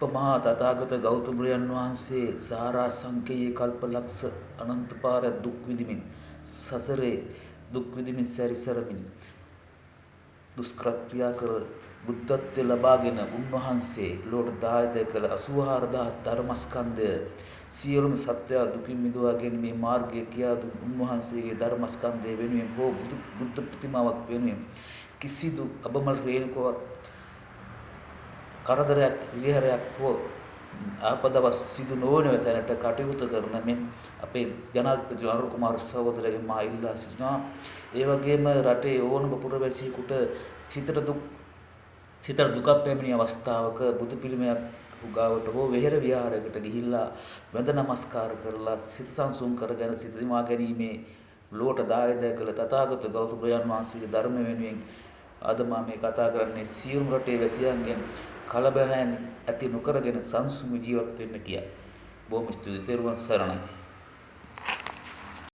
අපමහා තථාගත ගෞතමයන් වහන්සේ සාරා සංකේය කල්පලක්ෂ අනන්ත පාර දුක් විඳිමින් සසරේ දුක් විඳිමින් සැරිසරමින් දුෂ්කරක්‍රියා කර බුද්ධත්වයේ ලබාගෙන උන්වහන්සේ ලෝක දායද කළ 84000 ධර්මස්කන්ධය සියලුම සත්‍ය දුකින් මිදවා ගැනීමේ මාර්ගය කියා දුන් උන්වහන්සේගේ ධර්මස්කන්ධය වෙනුවෙන් හෝ බුද්ධ ප්‍රතිමාවක් වෙනුවෙන් කිසිදු අබමල් රේණුකවත් කරදරයක් විහරයක් හෝ ආපදාව සිදු නොවන තැනට කටයුතු කරන මෙන් අපේ ජනාධිපති අනුර කුමාර සහෝදරයන් මා ඉල්ලා සිටිනවා. ඒ වගේම රටේ ඕනම පුරවැසියෙකුට සිතට දුකක් පැමිණි අවස්ථාවක බුදු පිළිමයක් උගාවට හෝ වෙහෙර විහාරයකට ගිහිල්ලා වැඳ නමස්කාර කරලා සිත සංසුන් කරගෙන සිත දිමා ගැනීමේ ලෝට දායද කළ තථාගත ගෞතමයන් වහන්සේගේ ධර්ම වෙනුවෙන් අද මම මේ කතා කරන්නේ සියලුම රටේ වැසියන්ගෙන් කලබලයන් ඇති නොකරගෙන සංසුන් ජීවත් වෙන්න කියා. බොහොම ස්තුතියි. තෙරුවන් සරණයි.